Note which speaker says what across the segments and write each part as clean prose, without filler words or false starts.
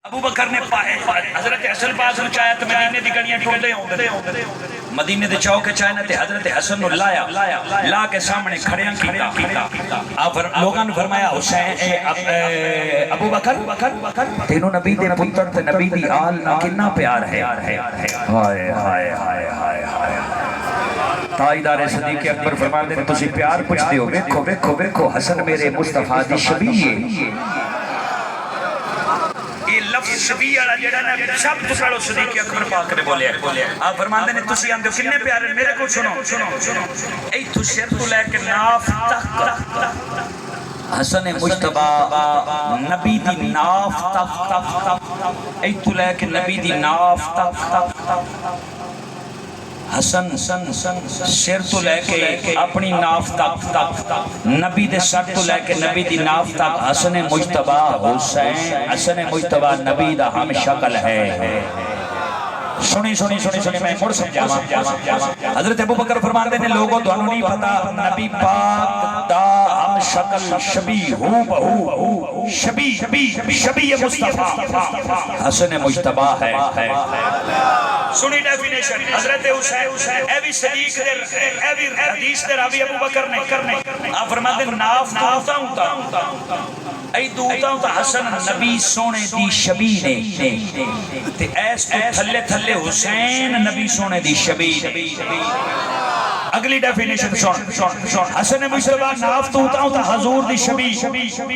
Speaker 1: ابو بکر نے حضرت حسن پاس نو چاہیا تے مدینے دی گڑیاں ٹھوندے ہوندے مدینے دے چوک چاہنا تے حضرت حسن نو لایا لا کے سامنے کھڑیاں کیتا آپ لوگاں نے فرمایا حسین ابو بکر تینوں نبی دے پتر تے نبی دی آل نال کتنا پیار ہے ہائے ہائے ہائے ہائے ہائے تاجدار صدیق اکبر فرماتے ہیں تسی پیار پوچھتے ہو ویکھو ویکھو ویکھو حسن میرے مصطفیٰ دی شبیہ ہے لفظ شبیہ والا جڑا نا سب تو پہلو صدیق اکبر پاک نے بولیا آپ فرماندے نے تسی آندے کنے پیارے میرے کو سنو اے تو سر تو لے کے ناف تک حسن مجتبی نبی دی ناف تک اے تو لے کے نبی دی ناف تک حسن سر تو لے کے اپنی ناف تک نبی دے سر تو لے کے نبی دی ناف تک حسن مجتبی حسین حسن مجتبی نبی دا ہم شکل ہے سنی میں مڑ سمجھاواں حضرت ابو بکر فرماندے نے لوگوں تانوں نہیں پتہ نبی پاک دا ہم شکل شبیہ ہو بہو شبیہ مصطفیٰ حسن مجتبی ہے سنی ڈیفینیشن حضرت حسین اے بھی صدیق دے اے بھی حدیث دے راوی ابو بکر نے آپ فرماتے ہیں ناف دوتا ہوں اے دوتا ہوں تا حسن نبی سونے دی شبی نے تے ایس تو تھلے تھلے حسین نبی سونے دی شبی اگلی ڈیفینیشن سن حسن مجتبی ناف دوتا ہوں تا حضور دی شبی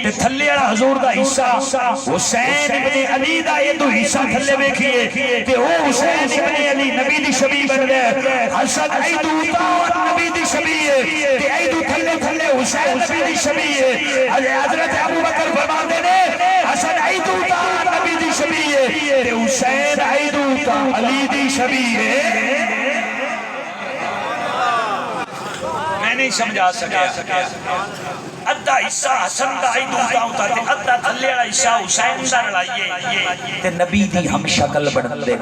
Speaker 1: تے تھلے والا حضور دا حصہ حسین ابن علی دا یہ دو حصہ تھلے بیکھئے تے او حسین ابن علی نبی دی شبی بن گئے حسن ای دوتا ہوں نبی دی شبی ہے تے ای دو تھلے تھلے حسین نبی دی شبی ہے حضرت ابو بکر فرماندے نے حسن ای دوتا ہوں نبی دی شبی ہے تے حسین ای دوتا علی دی شبی ہے میں نہیں سمجھا سکیا ادھا حصہ حسن دا ای دوتا ہوتا تے ادھا تھلے والا حصہ حسین دا لڑائیے تے نبی دی ہم شکل بن دے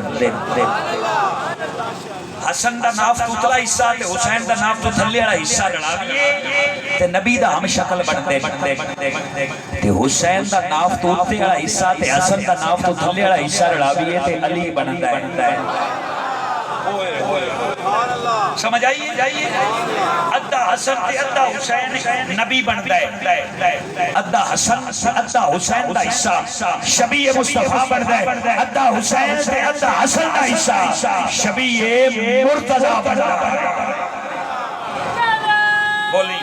Speaker 1: حسن دا ناف تو اتلا حصہ تے حسین دا ناف تو تھلے والا حصہ لڑاویے تے نبی دا ہم شکل بن دے تے حسین دا ناف تو اتلے والا حصہ تے حسن دا ناف تو تھلے والا حصہ لڑاویے تے علی بن دے سمجھ آئیے ادھا حسن تے ادھا حسین نبی بن دے ادھا حسن ادھا حسین دا حصہ شبیہ مصطفیٰ بن دے ادھا حسین تے ادھا حسن دا حصہ شبیہ مرتضی بن دے بولی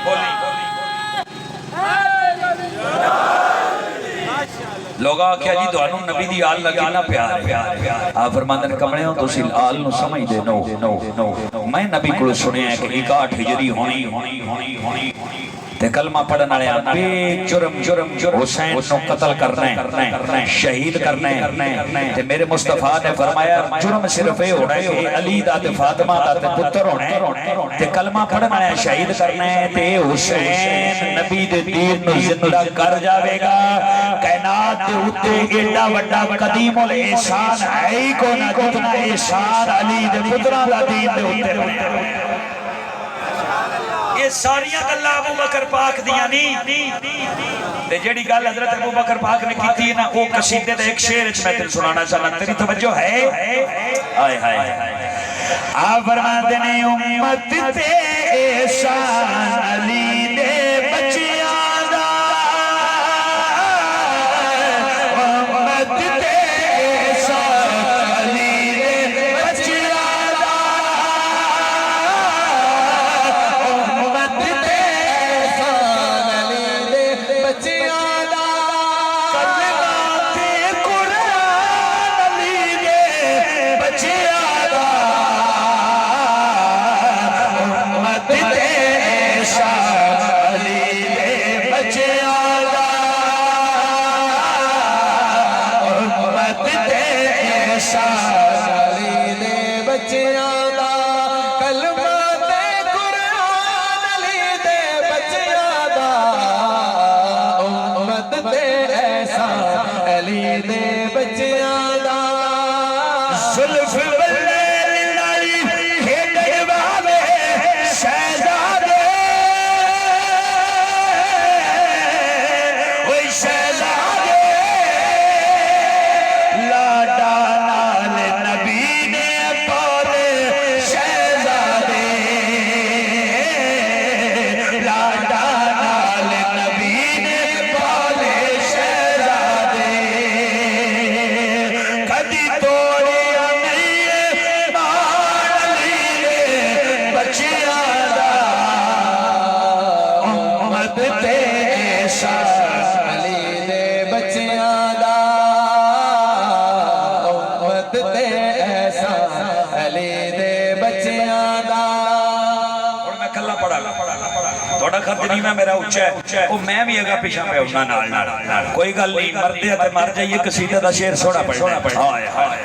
Speaker 1: لوگا کیا جی دوانوں نبی دی آل لگی نہ پیار ہے آپ فرماندن کمڑے ہوں تو سیل آل نو سمجھ دے نو میں نبی کو سنے ہیں کہ 61 ہجری ہونی تے کلمہ پڑھنا رہا بے جرم حسین نو قتل کرنے شہید کرنے تے میرے مصطفیٰ نے فرمایا جرم صرف اے ہونا ہے کہ علی دا تے فاطمہ دا تے پتر ہونے تے کلمہ پڑھنا رہا شہید کرنے تے حسین نبی دے دین نو زندہ کر جاوے گا کائنات دے اتے ایڈا وڈا قدیم الاحسان ہے کو نہ جتنا احسان علی دے پتران دا دین دے اتے یہ ساریاں گلہ ابو بکر پاک دیا نہیں تے جیڑی گل حضرت ابو بکر پاک نے کی تھی نا وہ قصیدے دے ایک شعر میں تیرے سنانا چاہنا تیری توجہ ہے آئے آپ فرماتے نے امت تے احسان علی دے بچیاں دا امت تے احسان علی دے بچیاں دا امت تے احسان علی دے بچیاں دا کلمہ تے قرآن علی دے بچیاں دا امت تے احسان علی دے بچیاں دا امت تے احسان علی دے بچیاں دا کلمہ تے قرآن علی دے بچیاں دا امت تے احسان علی دے بچیاں دا زلف واللیل نالی کھیڈن والے شہزادے اوئے شہزادے لاڈا نال نبی نے پالے شہزادے لاڈا نال نبی نے پالے شہزادے کدی توڑیا نہیں مال لیے بچیاں دا امت تے
Speaker 2: علی دے بچیاں دا امت تے احسان علی دے بچیاں دا
Speaker 1: اور میں کلا پڑھا تھوڑا خط نہیں میں میرا اچھا ہے وہ میں بھی اگا پیچھا پہ ہونا نال کوئی گل نہیں مردے تے مر جائیے قصیدے دا شعر سونا پڑھنا ہائے ہائے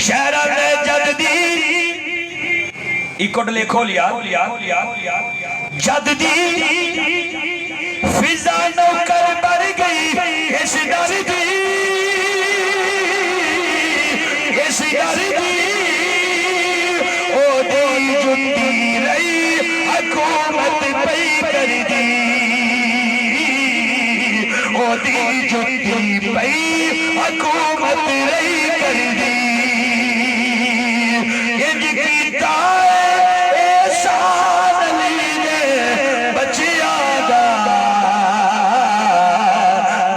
Speaker 1: شہرہ دے جد دی ایکوٹ لکھو لیا جد دی فضا نوکر بر گئی اس ڈر دی اس ڈر دی او دی جتی رہی حکومت پئی کر دی او دی جتی پئی حکومت رہی کر دی انج کیتا احسان علی دے بچیاں دا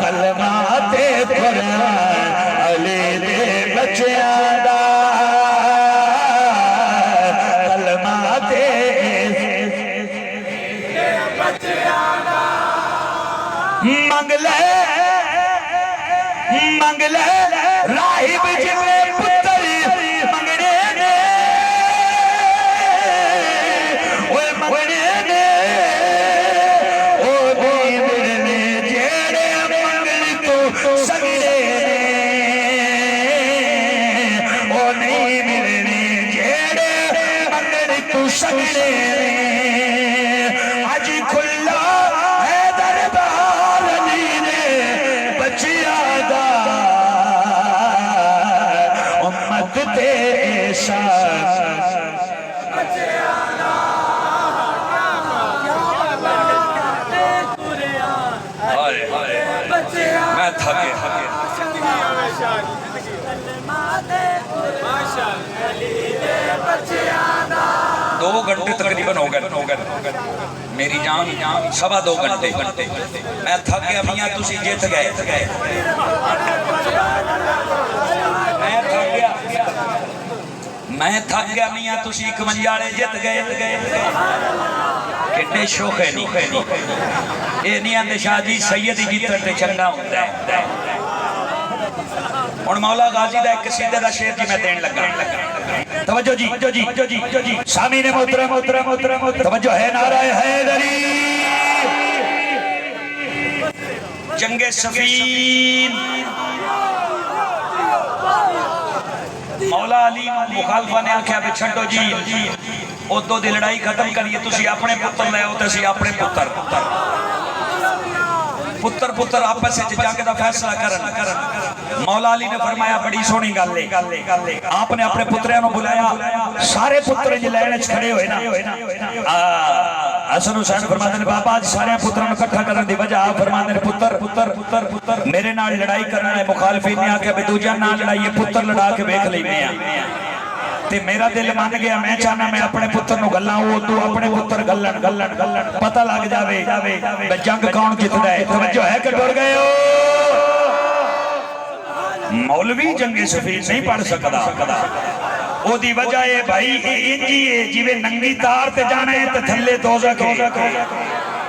Speaker 1: کلمات قرآن علی دے بچیاں دا کلمات منگ لے راہب جویں پتر منگنے نے اوے منگنے نے او دی ملنے جیڑے منگل تو سگڑے نے او نہیں ملنے جیڑے منگل تو سگڑے نے اج کھلا ہے دربار علی نے بچیاں دا امت تے احسان میں تھکے 2 گھنٹے تقریباً ہو گئے میری جان 2.25 گھنٹے میں تھک گیا میاں تسی جیت گئے میں تھک گیا میاں تسی 51 والے جیت گئے کتنے شوق ہے نہیں اے نہیں آندے شاہ جی سید ہی جیتن تے چنگا ہوتا ہے اور مولا غازی دا ایک قصیدے دا شعر جی میں دین لگا توجہ جی سامعین محترم توجہ ہے نعرہ حیدری جنگ صفین مولا علی مخالفہ نے آکھیا بھی چھڑو جی ادو دی لڑائی ختم کریے تسی اپنے پتر لے ہو تسی اپنے پتر آپس سے جنگ دا فیصلہ کرن مولا علی نے فرمایا بڑی سونی گل ہے آپ نے اپنے پتریاں نو بلایا سارے پتر جی لین وچ کھڑے ہوئے نا حسن حسین فرماتے ہیں بابا آج سارے پتراں نو اکٹھا کرن دی وجہ آپ فرماتے ہیں پتر میرے نال لڑائی کرنا ہے مخالفین نے آکھیا بے دوجا نال لڑائیے پتر لڑا کے ویکھ لینے ہیں تے میرا دل مان گیا میں چاہنا میں اپنے پتر نو گلاں او تو اپنے پتر گلن پتہ لگ جاوے بے جنگ کون جیتدا ہے توجہ ہے کہ ڈر گئے ہو مولوی جنگ صفین نہیں پڑھ سکدا او دی وجہ ہے بھائی انجی ہے جویں ننگی تار تے جانا ہے تے تھلے دوزخ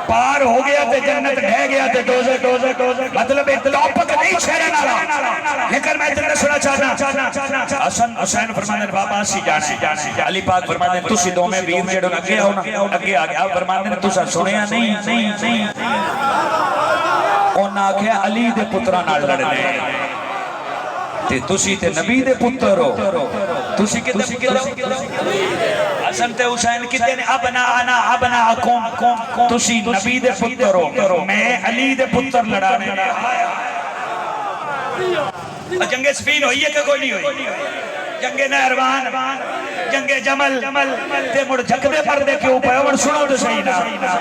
Speaker 1: پار ہو گیا تے جنت ڈھہ گیا تے دوزخ مطلب ایک ٹاپک نہیں چھیڑن والا لیکن میں تنے سنا چاہنا حسن حسین فرماتے ہیں بابا سی جانا علی پاک فرماتے ہیں تسی دو میں ویر جڑو اگے آؤ نا اگے آ گیا فرماتے ہیں تسا سنیا نہیں انہاں آکھیا علی دے پتراں نال لڑنے تے تسی تے نبی دے پتر ہو تسی کتے پتر ہو حسن تے حسین کتے نے ابناءکم تسی نبی دے پتر ہو میں علی دے پتر لڑانے جنگ صفین ہوئی ہے کہ کوئی نہیں ہوئی جنگ نہروان جنگ جمل تے مڑ جھک دے پردے کیوں پہ اور سنو تو صحیح نا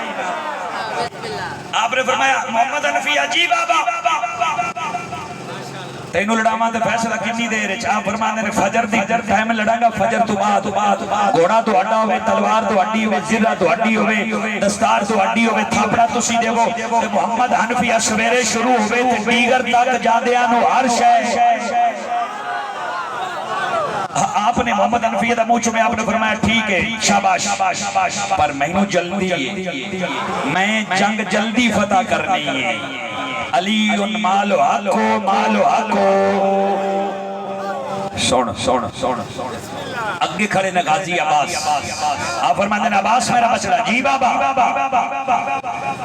Speaker 1: آپ نے فرمایا محمد حنفی عجیب آبا تینوں لڑاواں تے فیصلہ کتنی دیر وچ آپ فرماندے نے فجر دی ٹائم لڑاں گا فجر تو بعد گھوڑا تہاڈا ہوے تلوار تہاڈی ہوے زرہ تہاڈی ہوے دستار تہاڈی ہوے تھاپڑا تسی دیو تے محمد حنفیہ سویرے شروع ہوے تے دیگر تک جاندیاں نو ہر شے آپ نے محمد حنفیہ دا منہ چومے آپ نے فرمایا ٹھیک ہے شاباش پر مینوں جلدی ہے میں جنگ جلدی فتح کرنی ہے علی مالو حقو سن اگے کھڑے نے غازی عباس آپ فرماتے ہیں عباس میرا بچڑا جی بابا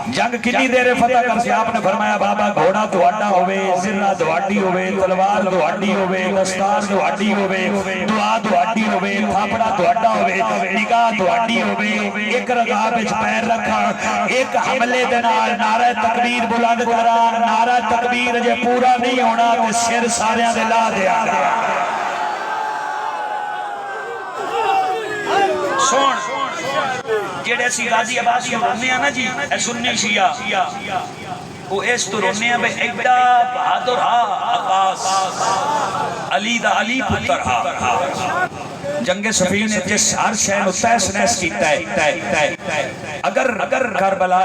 Speaker 1: جنگ کتنی دیر فتح کر سے آپ نے فرمایا بابا گھوڑا تہاڈا ہوے زرہ تہاڈی ہوے تلوار تہاڈی ہوے دستار تہاڈی ہوے دعا تہاڈی ہوے تھاپڑا تہاڈا ہوے نگاہ تہاڈی ہوے ایک رکعت وچ پیر رکھا ایک حملے دے نال نعرہ تکبیر بلند کراں نعرہ تکبیر جے پورا نہیں ہونا تے سر ساریاں دے لا دیا جڑے اسی غازی عباس کو رونے ہیں نا جی اے سنی شیعہ وہ اس تو رونے ہیں بے ایڈا بہادر ہا عباس علی دا علی پتر ہا جنگ صفین نے جس ہر شہن و تیس نیس کیتا ہے اگر کربلا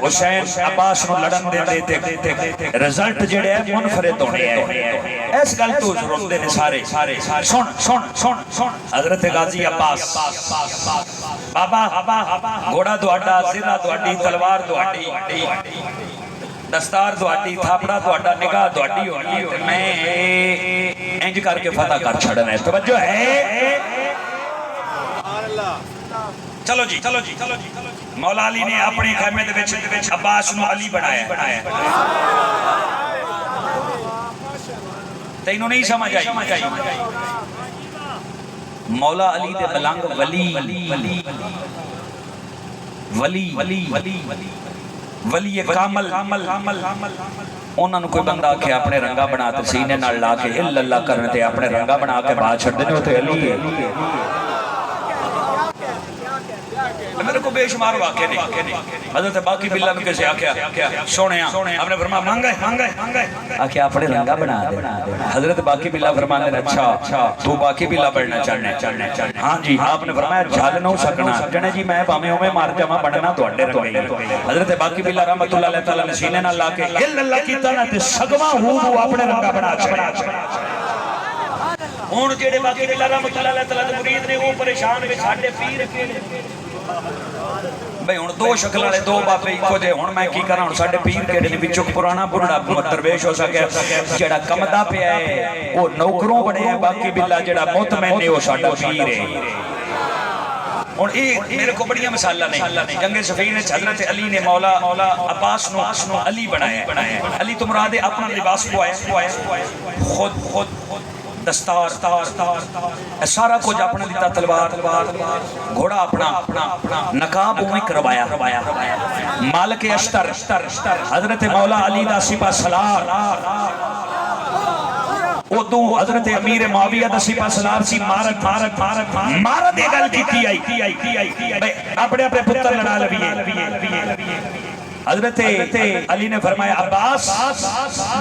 Speaker 1: حسین عباس نو لڑن دے دیتے رزلٹ جڑے ہیں منفرد ہونے ہیں اس گل تو روندے نے سارے سن حضرت غازی عباس بابا گھوڑا تہاڈا زرہ تہاڈی تلوار تہاڈی دستار تہاڈی تھاپڑا تہاڈا نگاہ تہاڈی ہونی ہے تے میں انج کر کے فتح کر چھڑنا ہے توجہ ہے چلو جی مولا علی نے اپنے خیمے دے وچ عباس نو علی بنایا تینوں نہیں سمجھ آئی مولا علی دے ملنگ ولی کامل انہاں نو کوئی بندہ کہ اپنے رنگا بنا تے سینے نال لا کے اللہ کرنے تے اپنے رنگا بنا کے باہر چھڑ دینے ہوتے علی ہے میرے کو بے شمار واقع نہیں حضرت باقی باللہ میں کیسے آکھیا سونیا آپ نے فرمایا مانگے آکھیا اپنے رنگا بنا دے حضرت باقی باللہ فرمانے نے اچھا تو باقی باللہ بڑھنا چاہنے ہاں جی آپ نے فرمایا جھال نہ سکنا جنے جی میں پامے ہوئے مار جمع بڑھنا تو اڈے رنگے حضرت باقی باللہ رحمت اللہ علیہ تعالیٰ نے سینے نہ لا کے اللہ کی طرح تے سگواں ہوں اپنے رنگا بنا چھڑا ہون جیڑے باقی باللہ رحمت اللہ علیہ تعالیٰ دے مرید نے وہ پریشان بھی ساڑھے پیر بھئی ہون دو شکل والے دو بابے کو دے ہون میں کی کرا ہون ساڑھے پیر کے دن بچوں پرانا بڑھڑا درویش ہو سکے جڑا کمدہ پہ آئے وہ نوکروں بڑے ہیں باقی باللہ جڑا مطمئن نہیں ہو ساڑھا پیر ہے اور میرے کو بڑیا مسالہ نہیں جنگ صفین حضرت علی نے مولا عباس نو علی بنایا علی تو مراد اپنا لباس کو آیا خود دستار سارا کچھ اپنا دیتا تلوار گھوڑا اپنا نقاب میں کروایا مالک اشتر حضرت مولا علی دا سپہ سالار ادو حضرت امیر معاویہ دا سپہ سالار سی مارت ایک گل کی آئی اپنے پتر لڑا لبیے حضرت علی نے فرمایا عباس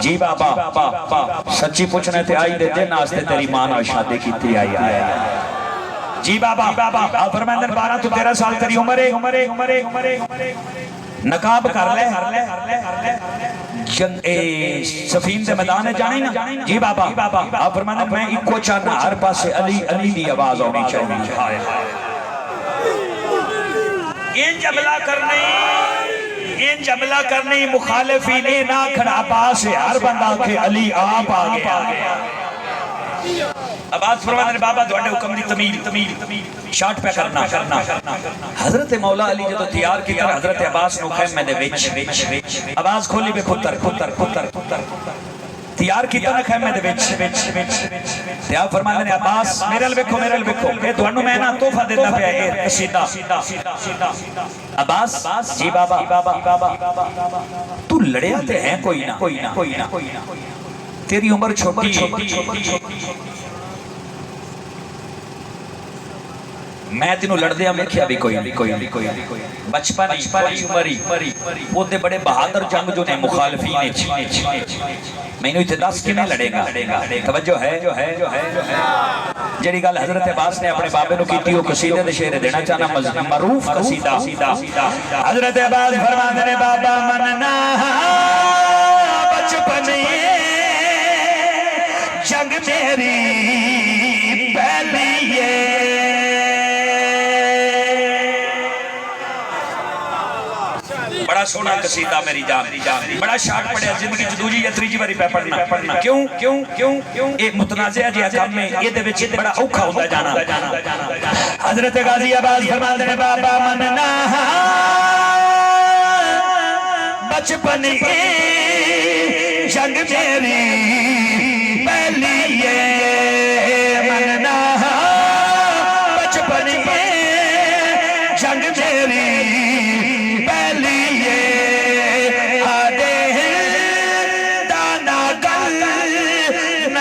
Speaker 1: جی بابا سچی پوچھنے تے آئی دے دن آستے تیری ماں نہ شادی کی تھی آئی جی بابا آپ فرمائیں 12 تو 13 سال تیری عمرے نقاب کر لے سفین دے میدان ہے جانی نا جی بابا آپ فرمائیں میں ایک کو چاہنا ہر پاس سے علی دی آواز ہونی چاہیے ان جملہ کرنے مخالفین نہ کھڑا عباس ہے ہر بندہ کہ علی آپ آگیا عباس فرماتے ہیں بابا دوڑے حکم دی تمیل شارٹ پہ کرنا حضرت مولا علی جو تیار کی طرح حضرت عباس نو خیمے دے وچ عباس کھولی بے کھتر تیار کی طرح خیمے دے وچ تیار فرماتے ہیں عباس میرے البکھو اے دوانو میں نا توفہ دیتا پہ اے سیدھا عباس جی بابا تو لڑے آتے ہیں کوئی نہ تیری عمر چھوٹی میں تینوں لڑدیا ویکھیا بھی کوئی بچپن ہی عمری وہ بڑے بہادر جنگ جو نے مخالفین میں نے دس کیویں لڑے گا توجہ ہے جڑی گل حضرت عباس نے اپنے بابے نو کیتی وہ قصیدے دے شعر دینا چاہنا معروف قصیدہ حضرت عباس فرماندے نے بابا مننا بچپن جنگ میری پہلی بڑا سونا قصیدہ میری جان بڑا شارٹ پڑھیا زندگی چ دوجی یا تیجی باری پہ پڑھنا کیوں اے متنازعہ جہا کام میں یہ دے وچ بڑا اوکھا ہوندا جانا حضرت غازی عباس فرماندے نے بابا مننا بچپن جنگ میری پہلی مننا بچپن جنگ میری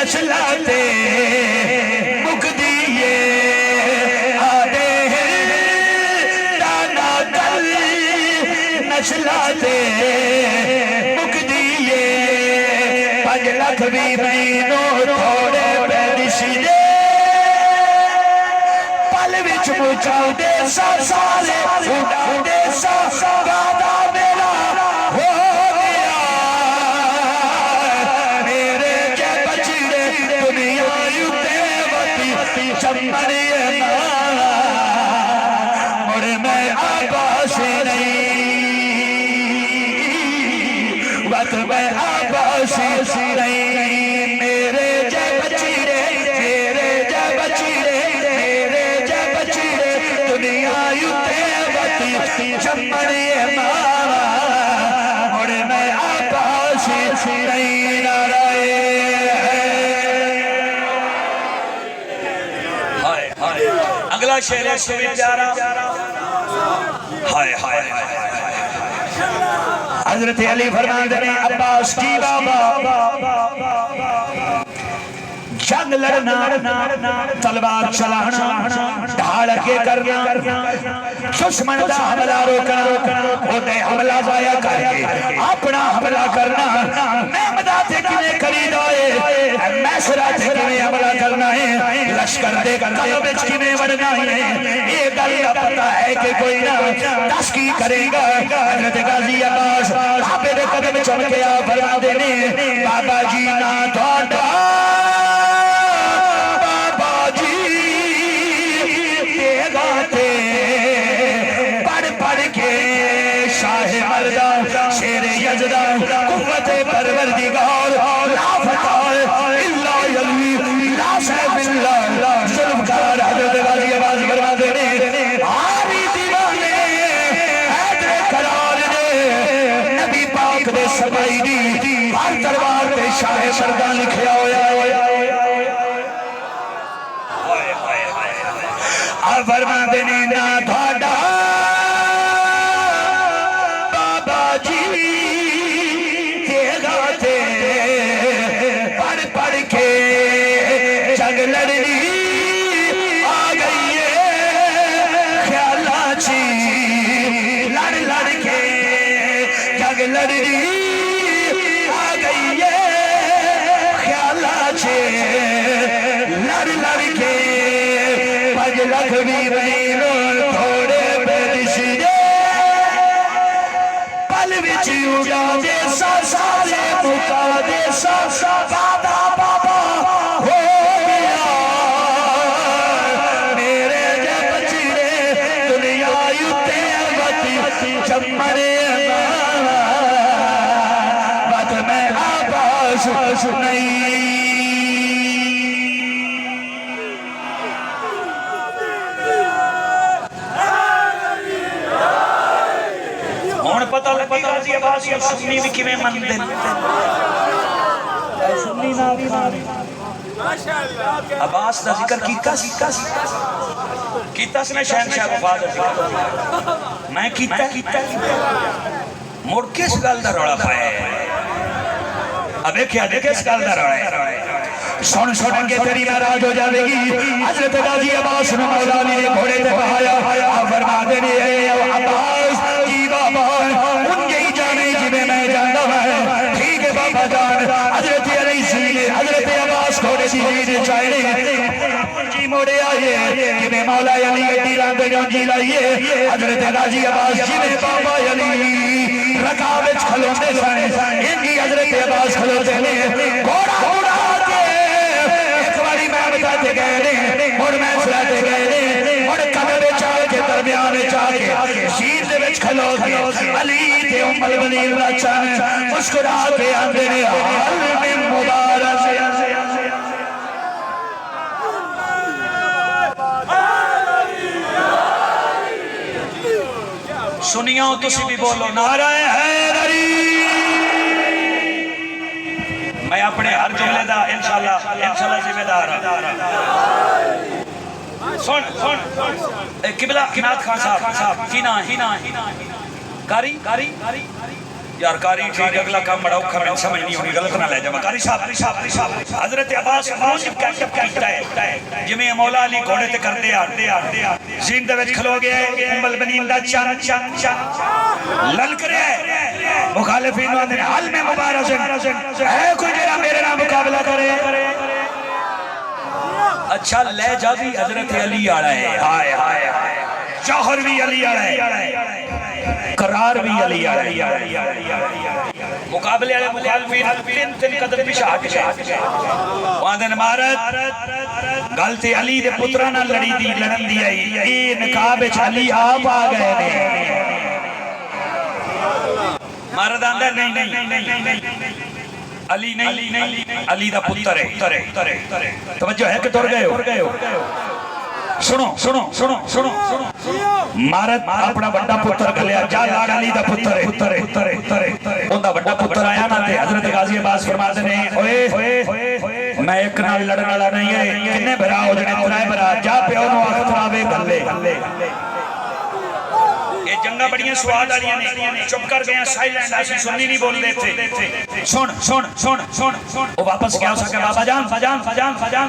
Speaker 1: نشلاتے مک دیئے آدے دانا گل نشلاتے مک دیئے 5 لاکھ بھی مہینوں تھوڑے پیدشی دے پل وچ مچاؤ دے سارے اڑا دے گادا میرا ہو مڑ میں عباس نہیں وقت میں عباس نہیں میرے جے بچیرے دنیا یوتے وقتی چمڑی ماما مڑ میں عباس نہیں نارائے اگلا شعر ہے سوی پیارا ہائے ہائے حضرت علی فرماندے نے عباس کی بابا جنگ لڑنا تلوار چلانا ڈھال کے کرنا دشمن دا حملہ روکنا ہوتے حملہ ضائع کر کے اپنا حملہ کرنا محمدہ تے کنے قرید ہوئے میسرہ تے کنے حملہ کرنا ہے لشکر دے قلب وچ کنے وڑنا ہے یہ گل کا پتہ ہے کہ کوئی نہ دس کی کرے گا حضرت غازی عباس بابے دے قدم چمکے آ فرماندے نے بابا جی نہ تھوڑا شیر یزدہ قوت پروردگار لا فتح الا یلوی لا سیف اللہ ظلمکار حضرت غازی عباس فرماندے نے آری دیوانے حیدر قرار دے نبی پاک دے سبائی دی ہر تلوار تے شاہ مردان لکھیا ہویا آپ فرماندے نے نہ تھوڑا بھی مہینوں تھوڑے پیدشی دے پل وچ اڑا دے سارے مکا دے دادا بابا ہو گیا میرے جے بچڑے دنیا یوتے وقتی چمڑے بات میں عباس نہیں پتہ لگی غازی عباس یا سنی بھی کیویں من دے سنی نا عباس دا ذکر کیتا اس نے شہنشاہ وفاد دا ذکر میں کیتا مڑ کس گل دا روڑا پایا اب ایک کیا دیکھ اس گل دا روڑا ہے سن سن کے تیری ناراض ہو جائے گی حضرت غازی عباس نے مولا علی نے گھوڑے تے بہایا فرما دے اے عباس کی بابا ان کی جانے جنہیں میں جانتا ہے ٹھیک ہے بابا جان حضرت علی سینے حضرت عباس گھوڑے دی جینے چاہنے جی موڑے آئے جنہیں مولا علی گٹی لاندے جی لائیے حضرت غازی عباس جنہیں بابا علی رکاوچ کھلوندے سائیں ان کی حضرت عباس کھلوتے ہیں گھوڑا گھوڑا آتے ایک باری میں بتاتے گئے اور میں سلاتے گئے اور قبر چاہ کے درمیان چاہ کے شیر دے وچ کھلو کے علی تے ام المؤمنین دا چاہ مسکرا کے آندے نے حال میں مبارک سنیاں تسی بھی بولو نعرہ حیدری میں اپنے ہر جملے دا انشاءاللہ ذمہ دار سن قبلہ نعت خان صاحب کی نا کاری یار کاری ٹھیک اگلا کام بڑا اوکھا میں سمجھ نہیں ہونی غلط نہ لے جا کاری صاحب حضرت عباس موجب کیشف کیتا ہے جمیں مولا علی گھوڑے تے کر دے زین دے وچ کھلو گیا ام المؤمنین دا چان للک رہا ہے مخالفین نے حل میں مبارز ہے کوئی جرا میرے نام مقابلہ کرے اچھا لے جا بھی حضرت علی آ رہا ہے ہائے ہائے جوہر بھی علی آ رہا ہے قرار بھی علی آ رہا ہے مقابلے والے مخالفین تین قدم پیچھے ہٹ گئے وہاں دے مارت غلطی علی دے پتراں نال لڑی دی لڑن دی آئی اے نقاب وچ علی آپ آ گئے نے مارد آندا نہیں علی نہیں علی دا پتر ہے توجہ ہے کہ تر گئے ہو سنو مارت اپنا بڑا پتر کلیا جا لاڑ علی دا پتر ہے ان دا بڑا پتر آیا نا تے حضرت غازی عباس فرماتے ہیں اوئے میں ایک نال لڑن والا نہیں ہے کنے بھرا ہو جنے ترائے بھرا جا پیو نو اختراوے گلے یہ جنگا بڑیاں سواد آلیاں نے چپ کر گیا سائلنٹ ایسی سننی نہیں بول دیتے سن وہ واپس کیا ہو سکے بابا جان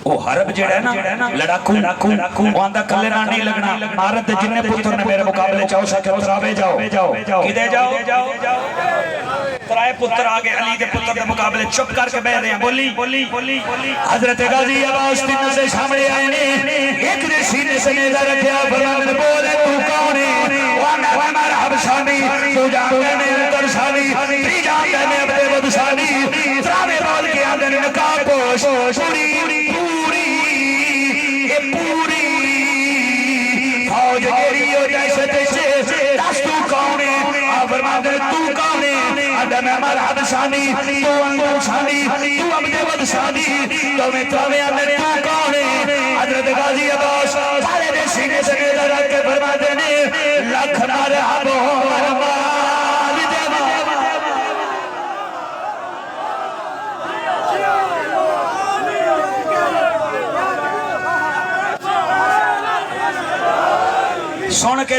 Speaker 1: وہ حرب جڑا ہے نا لڑاکو وہاں دا کلے نہ نہیں لگنا مارت جننے پتر نے میرے مقابلے چاہو سکے اتراوے جاؤ کدے جاؤ ترائے پتر آگے علی دے پتر دے مقابلے چپ کر کے بیٹھ رہے ہیں بولی حضرت غازی عباس تین سے سامنے آئے نے ایک نے سینے سے نیزہ رکھیا فرمان بولے تو کون ہے وہ ہمارا حبشانی تو جانتے میں اندر سانی تی جانتے میں اپنے بدسانی تراوے بول کے اندر نکاب پوش پوری فوج گیری ہو جیسے تیسے دس تو کون ہے فرما دے تو کون ہے آدم ہمارا حبشانی تو انگل شانی تو عبد ود شانی تو میں تراوے اندر تو کون ہے حضرت غازی عباس سارے دے سینے سے نیزہ رکھ کے فرما دے لکھ مرحب ہو مرمال دیوا سن کے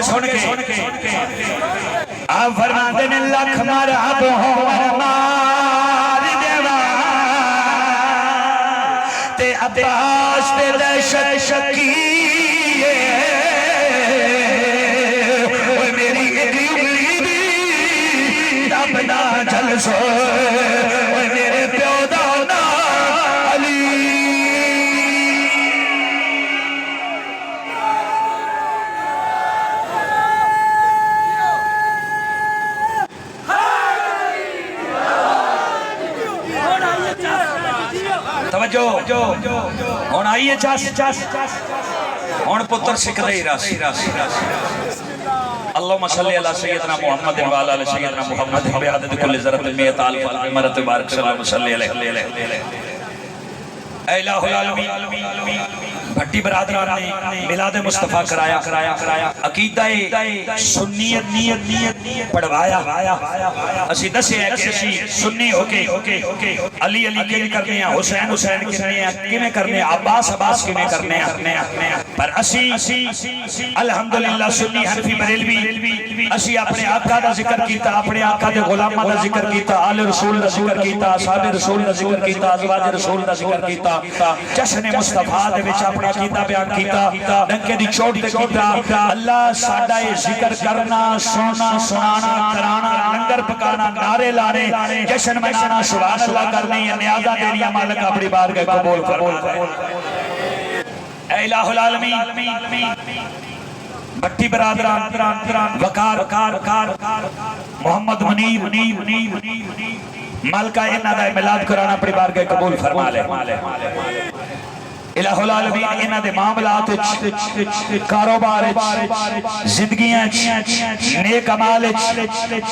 Speaker 1: آپ فرماتے ہیں لکھ مرحب ہو مرمال دیوا تے عباس تے دہشت شکیے وہ میری ایک انگلی بھی دبنا جل سو وہ میرے پیو دانا علی توجہ ہون آئیے چاس ہون پتر سکھ دے راسی اللہم صلی اللہ سیدنا محمد وعلا علی سیدنا محمد بعدد کل ذرت میت آلف الف مرت بارک صلی اللہ صلی علیہ اے الہ العالمین بھٹی برادران نے میلاد مصطفیٰ کرایا عقیدہ سنیت پڑھوایا اسی دسے ہے کہ اسی سنی ہو کے علی علی کیوں کرنے ہیں، حسین حسین کیوں کرنے ہیں، عباس عباس کیوں کرنے ہیں، پر اسی الحمدللہ سنی حنفی بریلوی اسی اپنے آقا دا ذکر کیتا، اپنے آقا دے غلامہ دا ذکر کیتا، آل رسول دا ذکر کیتا، اصحاب رسول دا ذکر کیتا، ازواج رسول دا ذکر کیتا، جشن مصطفیٰ دے وچ اپنا عقیدہ بیان کیتا، ڈنکے دی چوٹ تے کیتا، اللہ ساڈا یہ ذکر کرنا، سننا، سنانا، کرانا، لنگر پکانا، نعرے لانے، جشن منانا، سبحان اللہ کرنی ہے، نیازہ دینیا مالک اپنی بارگاہ قبول کر۔ اے الہ العالمین بھٹی برادران وقار محمد منیر مالکہ انہا دا ملاد قرآن اپنی بارگاہ قبول فرما لے۔ الہ العالمین انہا دے معاملات کاروبار زندگیاں نیک عمال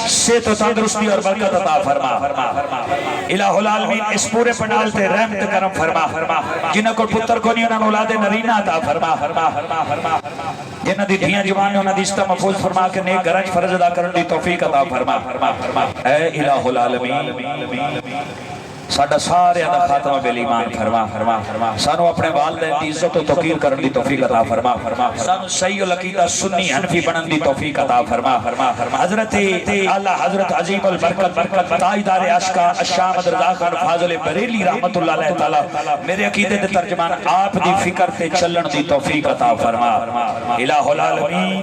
Speaker 1: صحت و تندرستی اور برکت عطا فرما۔ الہ العالمین اس پورے پنڈال تے رحمت کرم فرما، جنہاں کو پتر کو نہیں انہاں اولاد نرینہ عطا فرما، جنہاں دی دھیاں جوان انہاں دی استہ محفوظ فرما کے نیک گرج فرض ادا کرن دی توفیق عطا فرما۔ اے الہ العالمین ساڈا سارے دا خاتمہ بل ایمان فرما، سانو اپنے والدین دی عزت و توقیر کرن دی توفیق عطا فرما، سانو صحیح العقیدہ سنی حنفی بنن دی توفیق عطا فرما۔ حضرت اعلیٰ حضرت عظیم البرکت تاجدار عشقہ الشامد رضا خان فاضل بریلی رحمت اللہ علیہ تعالی میرے عقیدے دے ترجمان آپ دی فکر تے چلن دی توفیق عطا فرما۔ الہ العالمین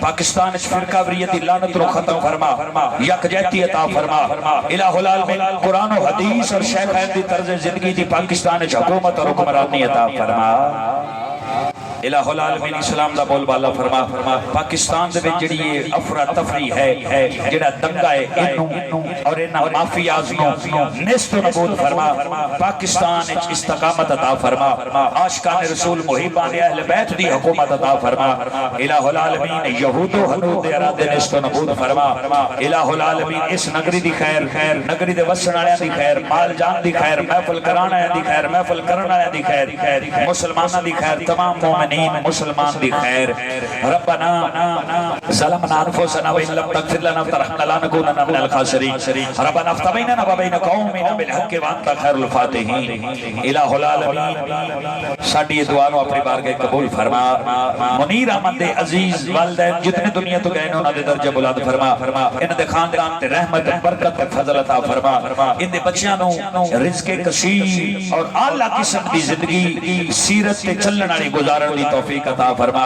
Speaker 1: پاکستان اچ فرقہ وریت لعنت رو ختم فرما، یکجہتی عطا فرما۔ الہ العالمین قرآن و حدیث اور شیخین دی طرز زندگی دی پاکستان اچ حکومت اور حکمرانی عطا فرما۔ الہ العالمین اسلام دا بول بالا فرما، پاکستان دے وچ جڑی افرا تفری ہے، جڑا دنگا ہے انہوں اور انہاں مافیاز نو نیست و نبود فرما، پاکستان اچ استقامت عطا فرما، عاشقان رسول محبان اہل بیت دی حکومت عطا فرما۔ الہ العالمین یہود و حنود دے ارادے نیست و نبود فرما۔ الہ العالمین اس نگری دی خیر، نگری دے وسن والےاں دی خیر، مال جان دی خیر، محفل کرانا دی خیر، محفل کرنا دی خیر، مسلماناں دی خیر، تمام مومن مسلمان دی خیر۔ ربنا ظلمنا انفسنا وان لم تغفر لنا وترحمنا لنكونن من الخاسرین۔ ربنا افتح بیننا وبین قومنا بالحق وانت خیر الفاتحین۔ الہ العالمین ساڈی دعا نو اپنی بارگاہ قبول فرما۔ منیر احمد دے عزیز والدین جتنے دنیا تو گئے انہاں دے درجہ بلند فرما، ان دے خاندان تے رحمت برکت تے فضل عطا فرما، ان دے بچیاں نو رزق کثیر اور اعلی قسم دی زندگی سیرت تے چلن والی گزارن دی توفیق عطا فرما۔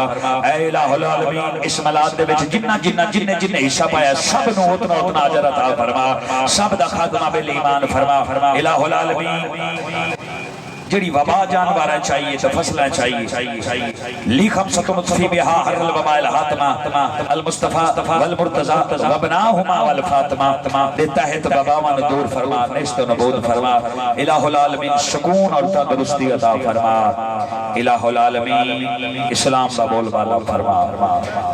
Speaker 1: اے الہ العالمین اس ملاد دے وچ جنہ حصہ پایا سب نو اتنا اجر عطا فرما، سب دا خاتمہ بل ایمان فرما۔ الہ العالمین جڑی وبا جانوارہ چاہیے تو فصلیں چاہیے، لی خمسۃ مطفی بہا حر الوباء الحاتمہ المصطفیٰ والمرتضیٰ وابناہما والفاطمہ دے تحت وباوان دور فرما، نیست و نبود فرما۔ الہ العالمین سکون اور تندرستی عطا فرما۔ الہ العالمین اسلام دا بول بالا فرما،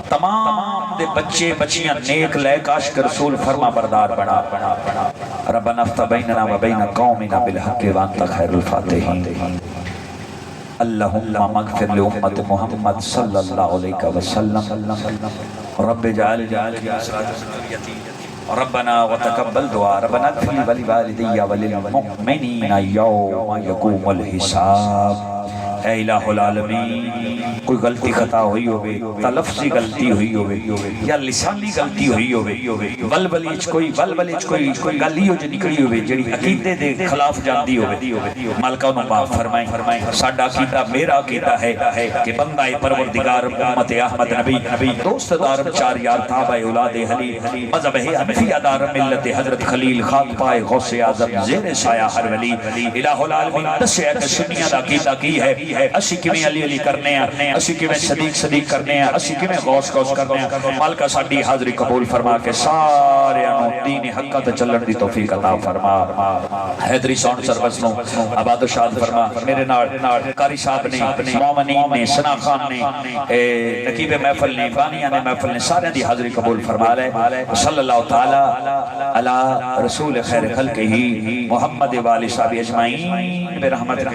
Speaker 1: تمام دے بچے بچیاں نیک لائق عاشق رسول فرما بردار بنا۔ ربنا افتح بیننا وبین قومنا بالحق وانت خیر الفاتحین۔ اللہم اغفر لأمت محمد صلی اللہ علیہ وسلم، رب جعل ربنا وتقبل دعا، ربنا اغفر لي ولوالدي وللمؤمنين يوم يقوم الحساب۔ اے الہ العالمین کوئی غلطی خطا ہوئی ہوئے، تلفظی غلطی ہوئی ہوئے یا لسانی غلطی ہوئی ہوئے، ولولیچ کوئی گلی ہو جو نکلی ہوئے جڑی عقیدے دے خلاف جاندی ہوئے، مالکہ انہوں معاف فرمائیں۔ ساڈا عقیدہ میرا عقیدہ ہے کہ بندہ پروردگار امت احمد نبی دوست دارم چار یار تابع اولاد حلی مذہب حنفی ادار ملت حضرت خلیل خاک پائے غوث اعظم زیر سایہ ہر ولی۔ الہ العالمین دسیا کہ سنیاں دا عقیدہ کی ہے، اسی کیویں علی علی کرنے ہیں، اسی کیویں صدیق صدیق کرنے ہیں، اسی کیویں غوث غوث کرنے ہیں۔ مالکہ ساڈی حاضری قبول فرما کے سارے انہوں دین حق تے چلن دی توفیق عطا فرما۔ حیدری ساؤنڈ سروس نو آباد و شاد فرما۔ میرے نال قاری صاحب نے، مومنین نے، ثنا خان نے، نقیب محفل نے، بانیان محفل نے، سارے دی حاضری قبول فرما لے۔ صلی اللہ تعالی علی رسول خیر خلقہ محمد و آلہ صحابہ اجمعین برحمتہ۔